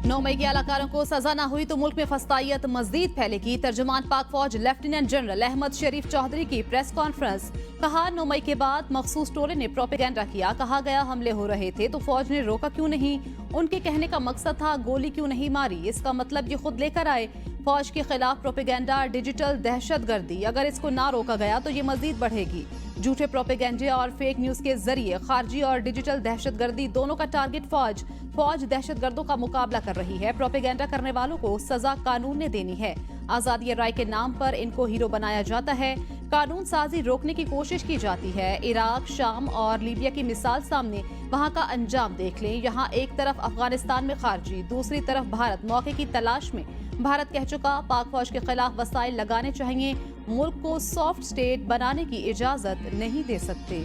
9 मई के अलाकारों को सजा न हुई तो मुल्क में फस्तायत मजीद फैलेगी। तर्जुमान पाक फौज लेफ्टिनेंट जनरल अहमद शरीफ चौधरी की प्रेस कॉन्फ्रेंस। कहा 9 मई के बाद मखसूस टोले ने प्रोपेगेंडा किया। कहा गया हमले हो रहे थे तो फौज ने रोका क्यों नहीं। उनके कहने का मकसद था गोली क्यों नहीं मारी, इसका मतलब ये खुद लेकर आए। फौज के खिलाफ प्रोपेगेंडा डिजिटल दहशतगर्दी, अगर इसको ना रोका गया तो ये मजीद बढ़ेगी। झूठे प्रोपेगेंडे और फेक न्यूज के जरिए खारजी और डिजिटल दहशतगर्दी दोनों का टारगेट फौज दहशतगर्दों का मुकाबला कर रही है। प्रोपेगेंडा करने वालों को सजा कानून ने देनी है। आजादी राय के नाम पर इनको हीरो बनाया जाता है। कानून साजी रोकने की कोशिश की जाती है। इराक, शाम और लीबिया की मिसाल सामने, वहां का अंजाम देख लें। यहाँ एक तरफ अफगानिस्तान में खारजी, दूसरी तरफ भारत मौके की तलाश में। भारत कह चुका पाक फौज के खिलाफ वसाइल लगाने चाहिए। मुल्क को सॉफ्ट स्टेट बनाने की इजाजत नहीं दे सकते।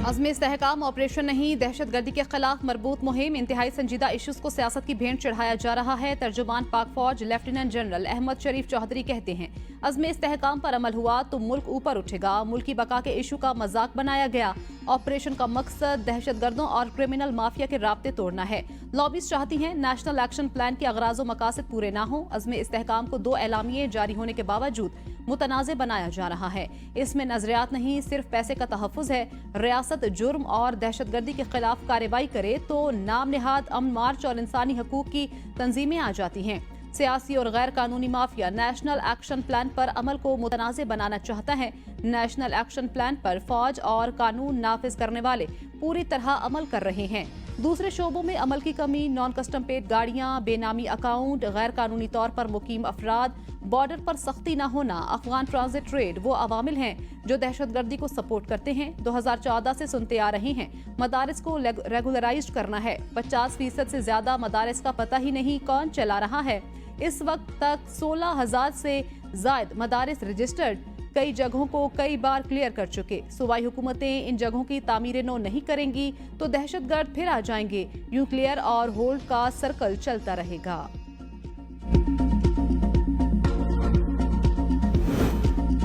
अज़्म इस्तेहकाम ऑपरेशन नहीं, दहशतगर्दी के खिलाफ मरबूत मुहिम। इंतहाई संजीदा इश्यूज को सियासत की भेंट चढ़ाया जा रहा है। तर्जुमान पाक फौज लेफ्टिनेंट जनरल अहमद शरीफ चौधरी कहते हैं अज़्म इस्तेहकाम पर अमल हुआ तो मुल्क ऊपर उठेगा। मुल्क की बका के इशू का मजाक बनाया गया। ऑपरेशन का मकसद दहशतगर्दों और क्रिमिनल माफिया के राब्ते तोड़ना है। लॉबीज चाहती हैं नेशनल एक्शन प्लान के अगराज़ो मकासद पूरे ना हो। अज़्म इस्तेहकाम को 2 एलामिये जारी होने के बावजूद मुतनाज़े बनाया जा रहा है। इसमें नजरियात नहीं, सिर्फ पैसे का तहफ़्फ़ुज़ है। रियासत जुर्म और दहशतगर्दी के खिलाफ कार्रवाई करे तो नाम निहाद अमन मार्च और इंसानी हकूक की तंजीमें आ जाती हैं। सियासी और गैर कानूनी माफिया नेशनल एक्शन प्लान पर अमल को मुतनाज़े बनाना चाहता है। नेशनल एक्शन प्लान पर फौज और कानून नाफिज करने वाले पूरी तरह अमल कर रहे हैं। दूसरे शोबों में अमल की कमी, नॉन कस्टम पेड गाड़ियां, बेनामी अकाउंट, गैर कानूनी तौर पर मुकीम अफराद, बॉर्डर पर सख्ती न होना, अफगान ट्रांजिट ट्रेड वो अवामिल हैं जो दहशतगर्दी को सपोर्ट करते हैं। 2014 से सुनते आ रहे हैं मदारिस को रेगुलराइज करना है। 50% से ज्यादा मदारिस का पता ही नहीं कौन चला रहा है। इस वक्त तक 16,000 से जायद मदारिस रजिस्टर्ड, कई जगहों को कई बार क्लियर कर चुके। सूबाई हुकूमतें इन जगहों की तामीरें नो नहीं करेंगी तो दहशतगर्द फिर आ जाएंगे। यूं क्लियर और होल्ड का सर्कल चलता रहेगा।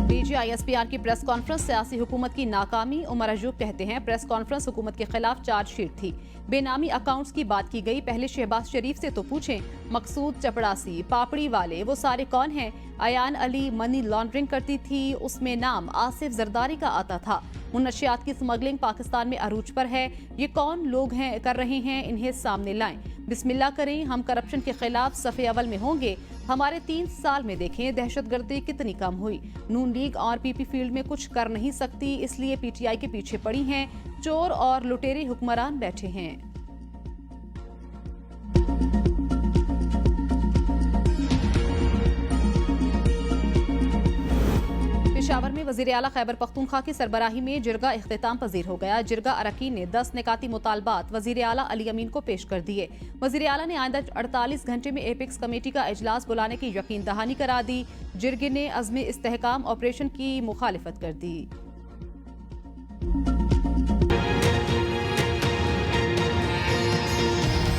DGISPR की प्रेस कॉन्फ्रेंस, सियासी हुकूमत की नाकामी। उमर अयूब कहते हैं प्रेस कॉन्फ्रेंस हुकूमत के खिलाफ चार्जशीट थी। बेनामी अकाउंट्स की बात की गई। पहले शहबाज शरीफ से तो पूछें। मकसूद, चपड़ासी, पापड़ी वाले वो सारे कौन हैं। अयान अली मनी लॉन्ड्रिंग करती थी, उसमें नाम आसिफ जरदारी का आता था। मुनशियात की स्मगलिंग पाकिस्तान में अरूज पर है। ये कौन लोग हैं कर रहे हैं, इन्हें सामने लाएं। बिस्मिल्लाह करें, हम करप्शन के खिलाफ सफ़े अवल में होंगे। हमारे 3 साल में देखें दहशतगर्दी कितनी कम हुई। नून लीग और पीपी फील्ड में कुछ कर नहीं सकती, इसलिए पीटीआई के पीछे पड़ी हैं। चोर और लुटेरे हुक्मरान बैठे हैं। पेशावर में वज़ीर आला खैबर पख्तूनख्वा की सरबराही में जिरगा इख्तिताम पजीर हो गया। जिरगा अरकान ने 10 निकाती मुतालबात वज़ीर आला अली अमीन को पेश कर दिए। वज़ीर आला ने आइंदा 48 घंटे में एपेक्स कमेटी का इजलास बुलाने की यकीन दहानी करा दी। जिरगे ने अज़्म इस्तेहकाम ऑपरेशन की मुखालिफत कर दी।